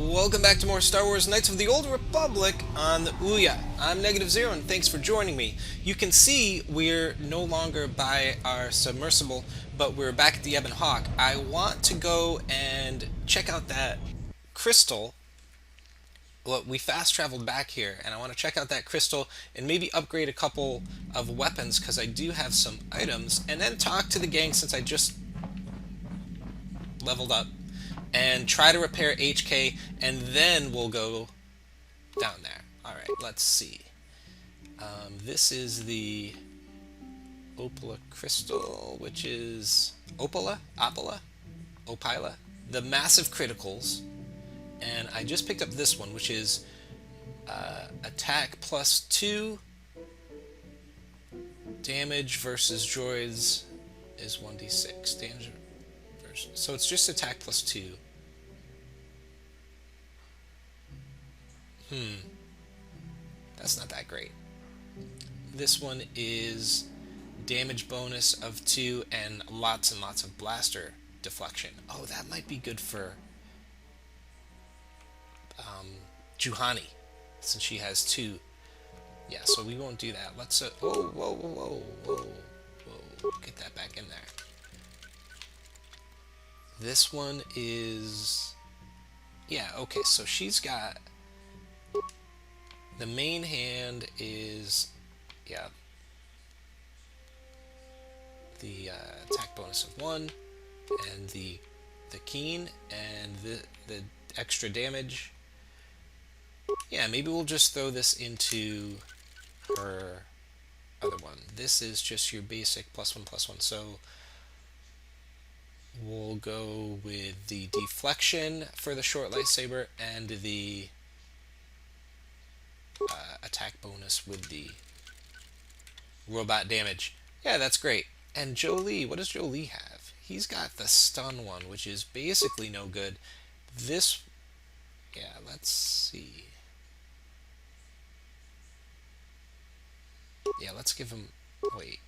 Welcome back to more Star Wars Knights of the Old Republic on the Ouya. I'm Negative Zero, and thanks for joining me. You can see we're no longer by our submersible, but we're back at the Ebon Hawk. I want to go and check out that crystal. Well, we fast traveled back here, and I want to check out that crystal and maybe upgrade a couple of weapons because I do have some items, and then talk to the gang since I just leveled up and try to repair HK, and then we'll go down there. Alright, let's see. This is the Opala Crystal, which is Opala? Opila? The massive criticals. And I just picked up this one, which is attack plus 2, damage versus droids is 1d6. Damage versus, so it's just attack plus 2. That's not that great. This one is damage bonus of 2 and lots of blaster deflection. Oh, that might be good for Juhani, since she has 2. Yeah, so we won't do that. Let's whoa, get that back in there. This one is, yeah, okay, so she's got, the main hand is, yeah, the attack bonus of 1, and the keen, and the extra damage. Yeah, maybe we'll just throw this into her other one. This is just your basic +1/+1, so we'll go with the deflection for the short lightsaber and the attack bonus with the robot damage. Yeah, that's great. And Jolie, what does Jolie have? He's got the stun one, which is basically no good. This, yeah, let's see. Yeah, let's give him, wait.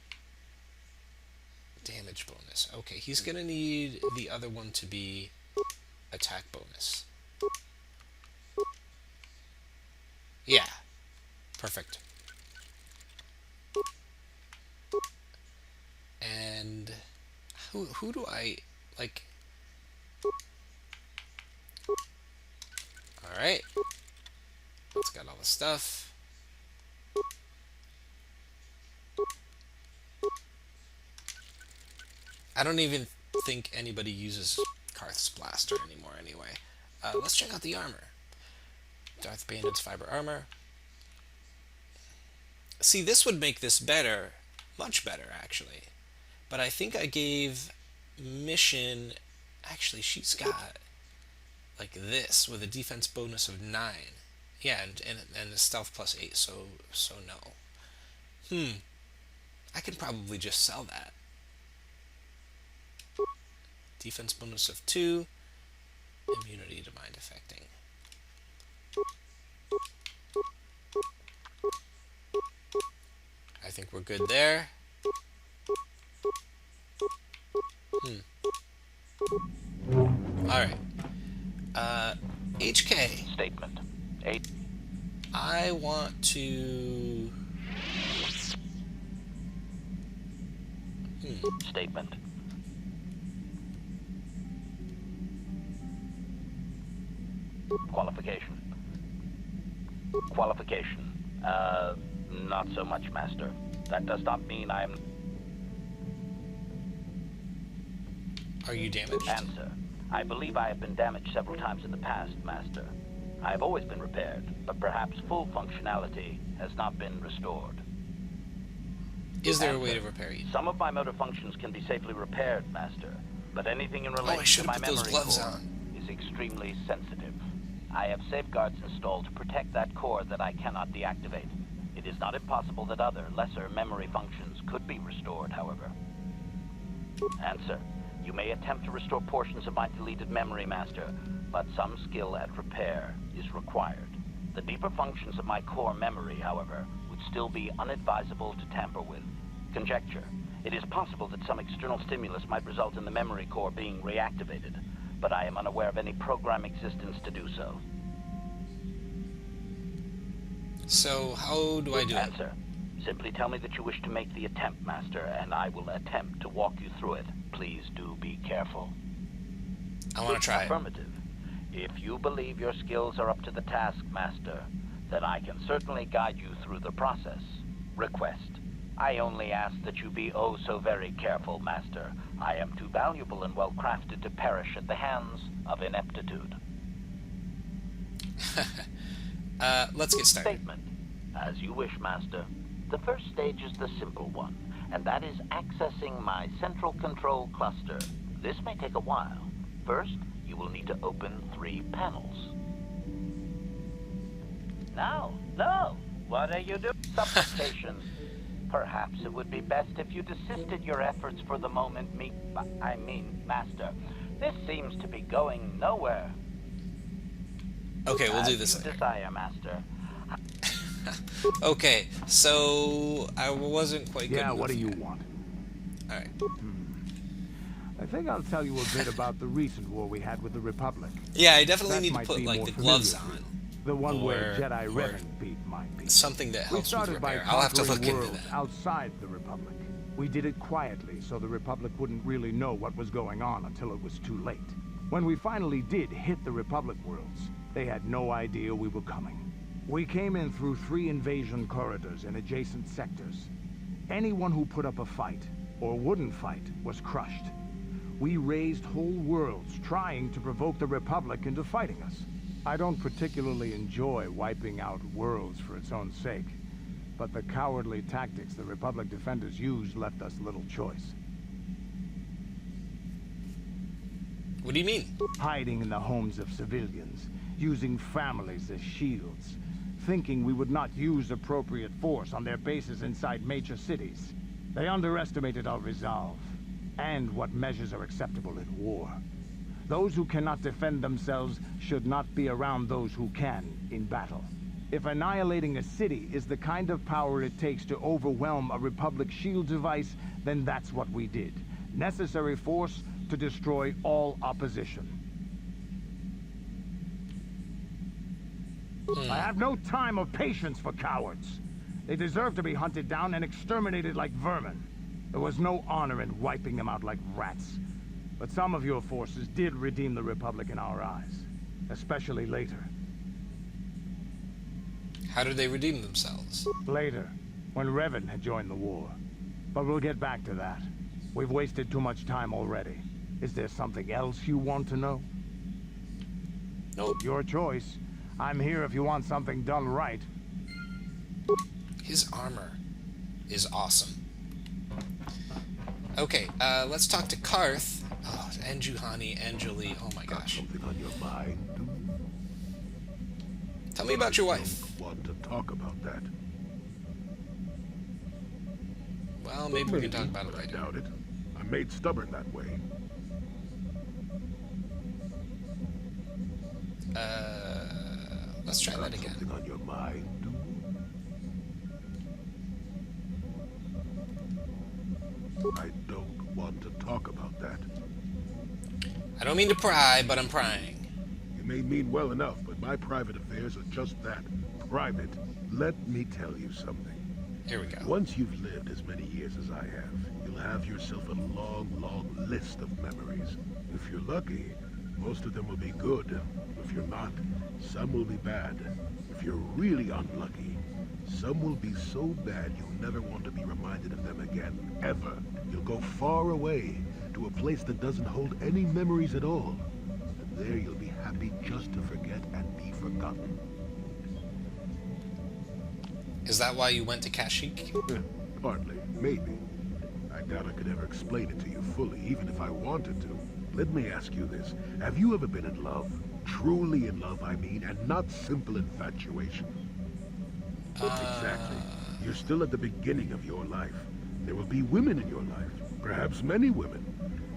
Damage bonus. Okay, he's gonna need the other one to be attack bonus. Yeah. Perfect. And who do I like? Alright. Let's got all the stuff. I don't even think anybody uses Carth's blaster anymore anyway. Let's check out the armor. Darth Bandit's fiber armor. See, this would make this better. Much better, actually. But I think I gave Mission... Actually, she's got like this with a defense bonus of 9. Yeah, and a stealth plus 8, so no. I can probably just sell that. Defense bonus of 2, immunity to mind affecting. I think we're good there. Alright. HK. Statement. 8. I want to... Statement. Qualification. Not so much, Master. That does not mean I'm... Are you damaged? Answer. I believe I have been damaged several times in the past, Master. I have always been repaired, but perhaps full functionality has not been restored. Is there a way to repair you? Some of my motor functions can be safely repaired, Master, but anything in relation to my memory core is extremely sensitive. I have safeguards installed to protect that core that I cannot deactivate. It is not impossible that other, lesser memory functions could be restored, however. Answer. You may attempt to restore portions of my deleted memory, Master, but some skill at repair is required. The deeper functions of my core memory, however, would still be unadvisable to tamper with. Conjecture. It is possible that some external stimulus might result in the memory core being reactivated, but I am unaware of any program existence to do so. So, how do I do it? Answer. Simply tell me that you wish to make the attempt, Master, and I will attempt to walk you through it. Please do be careful. I want to try it. Affirmative. If you believe your skills are up to the task, Master, then I can certainly guide you through the process. Request. I only ask that you be oh so very careful, Master. I am too valuable and well-crafted to perish at the hands of ineptitude. Let's get started. Statement. As you wish, Master. The first stage is the simple one, and that is accessing my central control cluster. This may take a while. First, you will need to open 3 panels. No, what are you doing? Supplication. Perhaps it would be best if you desisted your efforts for the moment, Master. This seems to be going nowhere. Okay, we'll do this. As you desire, Master. Okay, so I wasn't quite good. Yeah, what do you want? Alright. I think I'll tell you a bit about the recent war we had with the Republic. Yeah, I definitely That need to might put, be like, more the gloves familiar to on. you. The one where Jedi Revan beat my beat. Something that We helps with started by repair. I'll have to look conquering into worlds that. outside the Republic. We did it quietly, so the Republic wouldn't really know what was going on until it was too late. When we finally did hit the Republic worlds, they had no idea we were coming. We came in through 3 invasion corridors in adjacent sectors. Anyone who put up a fight, or wouldn't fight, was crushed. We raised whole worlds trying to provoke the Republic into fighting us. I don't particularly enjoy wiping out worlds for its own sake, but the cowardly tactics the Republic defenders used left us little choice. What do you mean? Hiding in the homes of civilians, using families as shields, thinking we would not use appropriate force on their bases inside major cities. They underestimated our resolve, and what measures are acceptable in war. Those who cannot defend themselves should not be around those who can in battle. If annihilating a city is the kind of power it takes to overwhelm a Republic shield device, then that's what we did. Necessary force to destroy all opposition. I have no time or patience for cowards. They deserve to be hunted down and exterminated like vermin. There was no honor in wiping them out like rats. But some of your forces did redeem the Republic in our eyes, especially later. How did they redeem themselves? Later, when Revan had joined the war. But we'll get back to that. We've wasted too much time already. Is there something else you want to know? Nope. Your choice. I'm here if you want something done right. His armor is awesome. Okay, let's talk to Carth. Oh, and Juhani and Julie. Oh my gosh. Something on your mind? Tell me about your wife. I don't want to talk about that. Well, maybe we can talk about it I later. doubt it. I'm made stubborn that way. Let's try that again. Something on your mind? I don't want to talk about that. I don't mean to pry, but I'm prying. You may mean well enough, but my private affairs are just that. Private. Let me tell you something. Here we go. Once you've lived as many years as I have, you'll have yourself a long, long list of memories. If you're lucky, most of them will be good. If you're not, some will be bad. If you're really unlucky, some will be so bad you'll never want to be reminded of them again, ever. You'll go far away, to a place that doesn't hold any memories at all. And there you'll be happy just to forget and be forgotten. Is that why you went to Kashyyyk? Partly, maybe. I doubt I could ever explain it to you fully, even if I wanted to. Let me ask you this. Have you ever been in love? Truly in love, I mean, and not simple infatuation. Exactly. You're still at the beginning of your life. There will be women in your life, perhaps many women.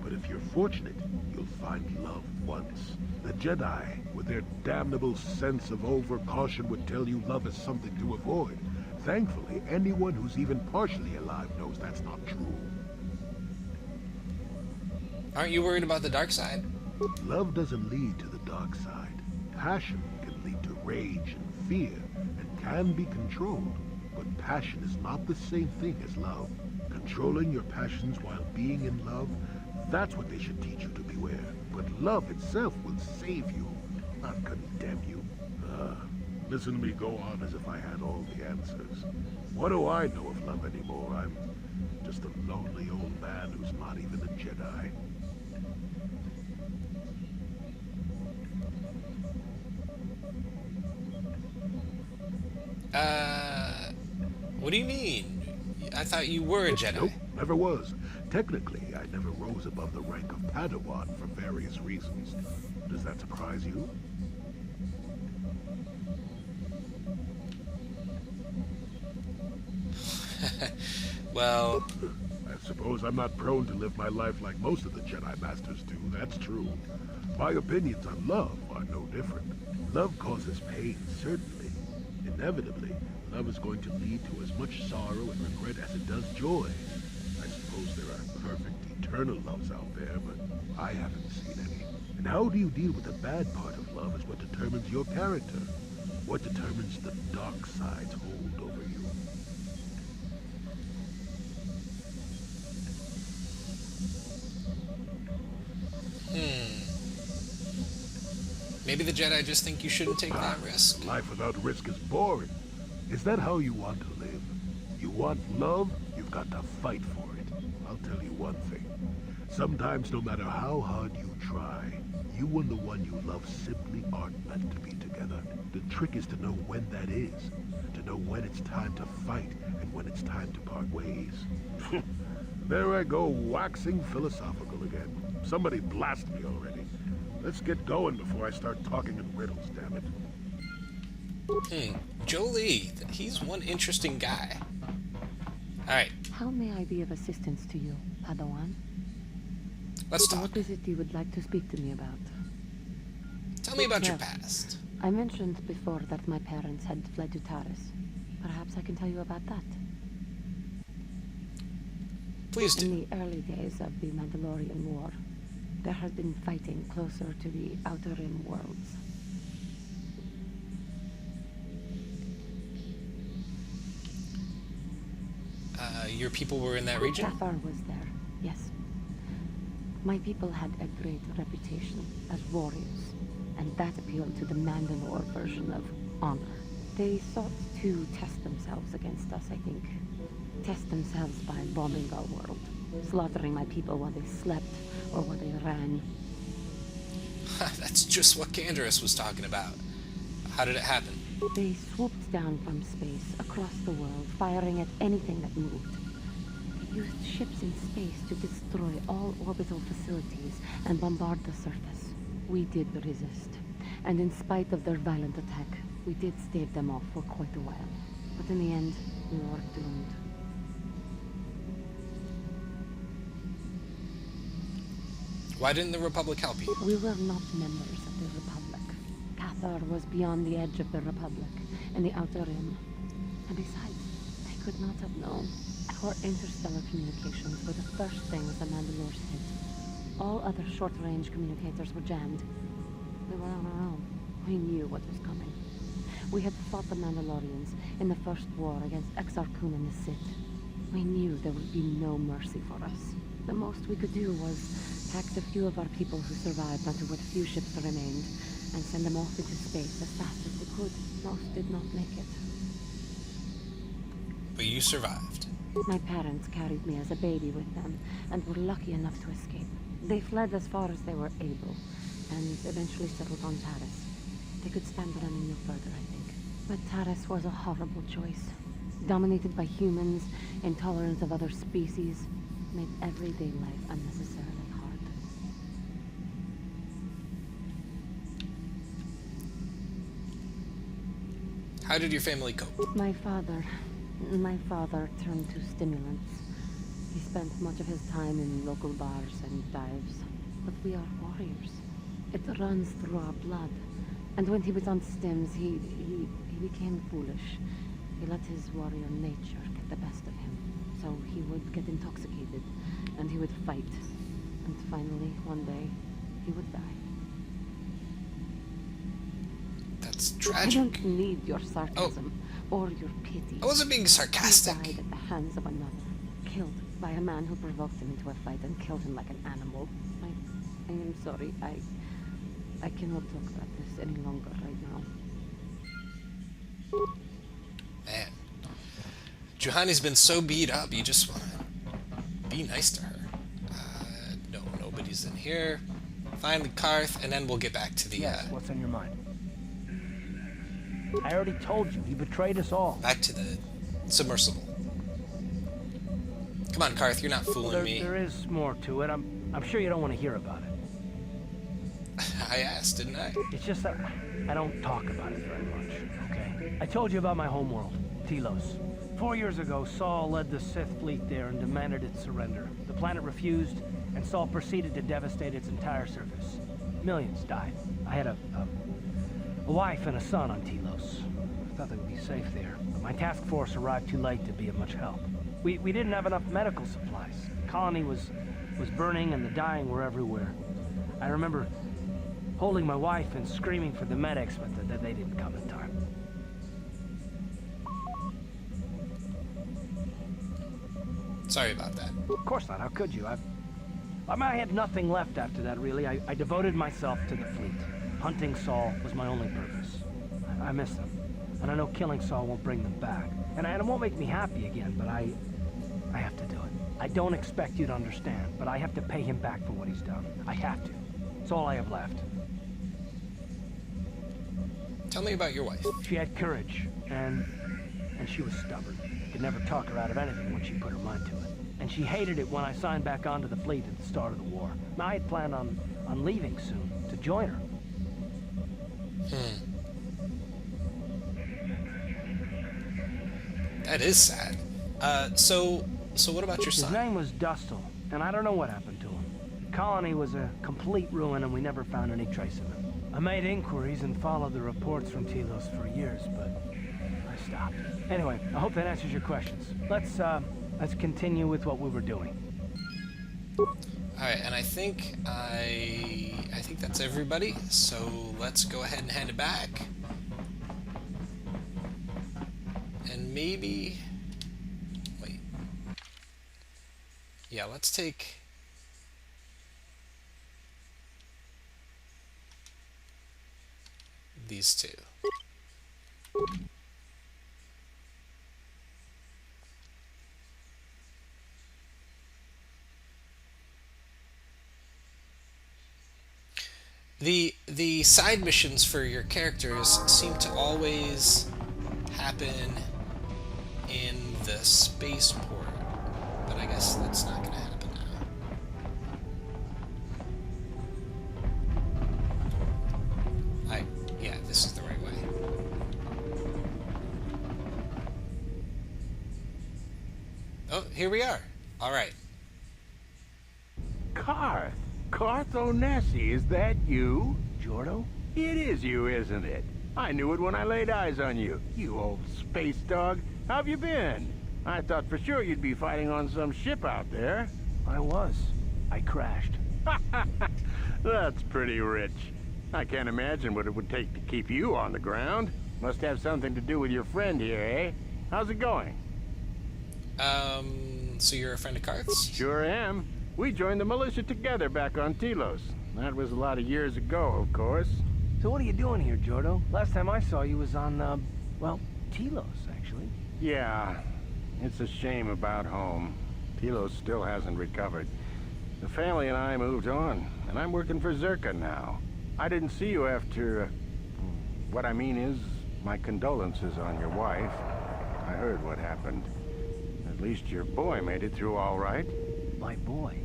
But if you're fortunate, you'll find love once. The Jedi, with their damnable sense of over-caution, would tell you love is something to avoid. Thankfully, anyone who's even partially alive knows that's not true. Aren't you worried about the dark side? Love doesn't lead to the dark side. Passion can lead to rage and fear, and can be controlled. But passion is not the same thing as love. Controlling your passions while being in love, that's what they should teach you to beware. But love itself will save you, not condemn you. Listen to me go on as if I had all the answers. What do I know of love anymore? I'm just a lonely old man who's not even a Jedi. What do you mean? I thought you were a Jedi. Nope, never was. Technically, I never rose above the rank of Padawan for various reasons. Does that surprise you? Well, I suppose I'm not prone to live my life like most of the Jedi Masters do, that's true. My opinions on love are no different. Love causes pain, certainly. Inevitably, love is going to lead to as much sorrow and regret as it does joy. I suppose there are perfect, eternal loves out there, but I haven't seen any. And how do you deal with the bad part of love is what determines your character. What determines the dark side's hold over you. Maybe the Jedi just think you shouldn't take that risk. Life without risk is boring. Is that how you want to live? You want love? You've got to fight for it. I'll tell you one thing. Sometimes, no matter how hard you try, you and the one you love simply aren't meant to be together. The trick is to know when that is. To know when it's time to fight and when it's time to part ways. There I go, waxing philosophical again. Somebody blast me already. Let's get going before I start talking in riddles, damn it. Jolie, he's one interesting guy. Alright. How may I be of assistance to you, Padawan? Let's talk. What is it you would like to speak to me about? Tell me about your past. I mentioned before that my parents had fled to Taris. Perhaps I can tell you about that. Please do. In the early days of the Mandalorian War, there had been fighting closer to the Outer Rim worlds. Your people were in that region? Cathar was there, yes. My people had a great reputation as warriors, and that appealed to the Mandalore version of honor. They sought to test themselves against us, I think. Test themselves by bombing our world, slaughtering my people while they slept or while they ran. That's just what Canderous was talking about. How did it happen? They swooped down from space across the world, firing at anything that moved. They used ships in space to destroy all orbital facilities and bombard the surface. We did resist, and in spite of their violent attack, we did stave them off for quite a while. But in the end, we were doomed. Why didn't the Republic help you? We were not members of the Republic. Cathar was beyond the edge of the Republic, in the Outer Rim. And besides, they could not have known. Our interstellar communications were the first things the Mandalores hit. All other short-range communicators were jammed. We were on our own. We knew what was coming. We had fought the Mandalorians in the first war against Exar Kun and the Sith. We knew there would be no mercy for us. The most we could do was pack the few of our people who survived onto what few ships remained and send them off into space as fast as we could. Most did not make it. But you survived. My parents carried me as a baby with them and were lucky enough to escape. They fled as far as they were able and eventually settled on Taris. They could stand running no further, I think. But Taris was a horrible choice. Dominated by humans, intolerance of other species, made everyday life unnecessarily hard. How did your family cope? My father turned to stimulants. He spent much of his time in local bars and dives. But we are warriors. It runs through our blood. And when he was on stims, he became foolish. He let his warrior nature get the best of him. So he would get intoxicated, and he would fight. And finally, one day, he would die. That's I tragic. don't need your sarcasm or your pity. I wasn't being sarcastic. He died at the hands of another, killed by a man who provoked him into a fight and killed him like an animal. I am sorry. I cannot talk about this any longer right now. Man. Juhani's been so beat up, you just want to be nice to her. No, nobody's in here. Finally, Carth, and then we'll get back to the, Yes, what's on your mind? I already told you, he betrayed us all. back to the submersible. Come on, Carth, you're not fooling me. There is more to it. I'm sure you don't want to hear about it. I asked, didn't I? It's just that I don't talk about it very much, okay? I told you about my homeworld, Telos. 4 years ago, Saul led the Sith fleet there and demanded its surrender. The planet refused, and Saul proceeded to devastate its entire surface. Millions died. I had a wife and a son on Telos. I thought they would be safe there, but my task force arrived too late to be of much help. We didn't have enough medical supplies. The colony was burning and the dying were everywhere. I remember holding my wife and screaming for the medics, but they didn't come in time. Sorry about that. Of course not. How could you? I had nothing left after that, really. I devoted myself to the fleet. Hunting Saul was my only purpose. I miss them. And I know killing Saul won't bring them back. And it won't make me happy again, but I have to do it. I don't expect you to understand, but I have to pay him back for what he's done. I have to. It's all I have left. Tell me about your wife. She had courage, and she was stubborn. Could never talk her out of anything when she put her mind to it. And she hated it when I signed back onto the fleet at the start of the war. Now, I had planned on leaving soon, to join her. That is sad. So what about your son? His name was Dustil, and I don't know what happened to him. The colony was a complete ruin, and we never found any trace of him. I made inquiries and followed the reports from Telos for years, but I stopped. Anyway, I hope that answers your questions. Let's continue with what we were doing. All right, and I think that's everybody. So let's go ahead and hand it back. And maybe wait. Yeah, let's take these two. The side missions for your characters seem to always happen in the spaceport, but I guess that's not going to happen now. Yeah, this is the right way. Oh, here we are. All right. Carth! Carth Onesi, is that you? Jordo? It is you, isn't it? I knew it when I laid eyes on you. You old space dog. How have you been? I thought for sure you'd be fighting on some ship out there. I was. I crashed. That's pretty rich. I can't imagine what it would take to keep you on the ground. Must have something to do with your friend here, eh? How's it going? So you're a friend of Carth's? Sure am. We joined the militia together back on Telos. That was a lot of years ago, of course. So what are you doing here, Jordo? Last time I saw you was on, well, Telos, actually. Yeah, it's a shame about home. Telos still hasn't recovered. The family and I moved on, and I'm working for Zerka now. I didn't see you after... what I mean is, my condolences on your wife. I heard what happened. At least your boy made it through all right. My boy?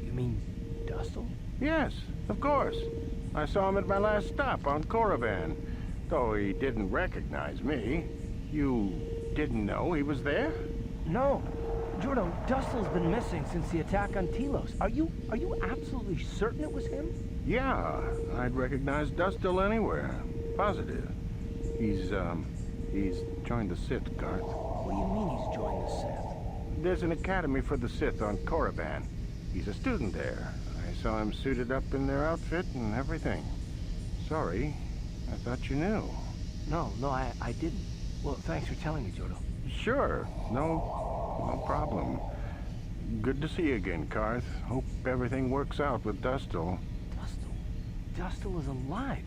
You mean Dustil? Yes, of course. I saw him at my last stop on Korriban, though he didn't recognize me. You didn't know he was there? No. Jordo, Dustil's been missing since the attack on Telos. Are you absolutely certain it was him? Yeah, I'd recognize Dustil anywhere. Positive. He's joined the Sith, Carth. What do you mean he's joined the Sith? There's an academy for the Sith on Korriban. He's a student there. I saw him suited up in their outfit and everything. Sorry, I thought you knew. No, I didn't. Well, thanks for telling me, Jordo. Sure, no problem. Good to see you again, Carth. Hope everything works out with Dustil. Dustil is alive.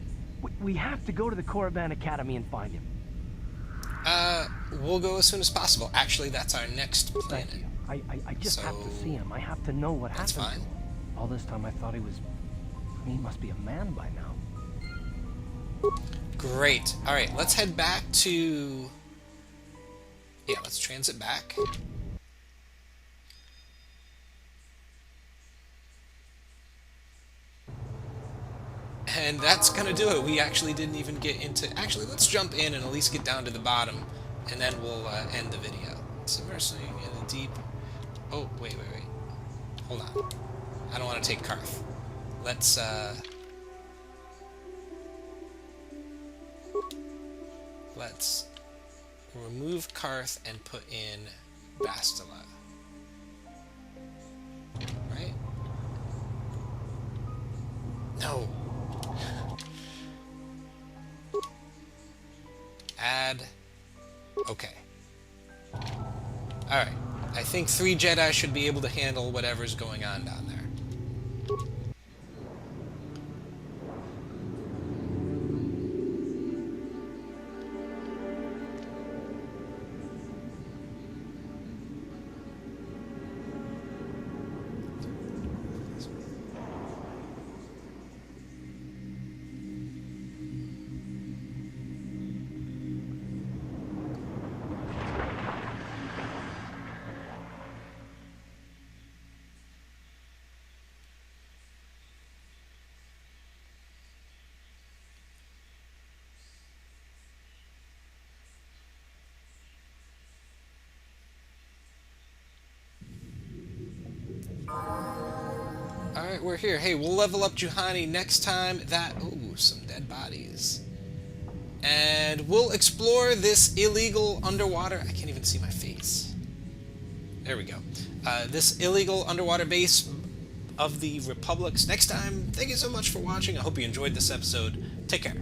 We have to go to the Korriban Academy and find him. We'll go as soon as possible. Actually, that's our next planet. Thank you. I just have to see him. I have to know what happened. That's fine. All this time I thought he was... he must be a man by now. Great. Alright, let's head back to... yeah, let's transit back. And that's gonna do it. We actually didn't even get into... actually, let's jump in and at least get down to the bottom, and then we'll end the video. Submersing in a deep... oh, wait. Hold on. I don't want to take Carth. Let's remove Carth and put in Bastila. Right? No. Add. Okay. Alright. I think 3 Jedi should be able to handle whatever's going on down there. Alright, we're here. Hey, we'll level up Juhani next time. Ooh, some dead bodies. And we'll explore this illegal underwater... I can't even see my face. There we go. This illegal underwater base of the Republics next time. Thank you so much for watching. I hope you enjoyed this episode. Take care.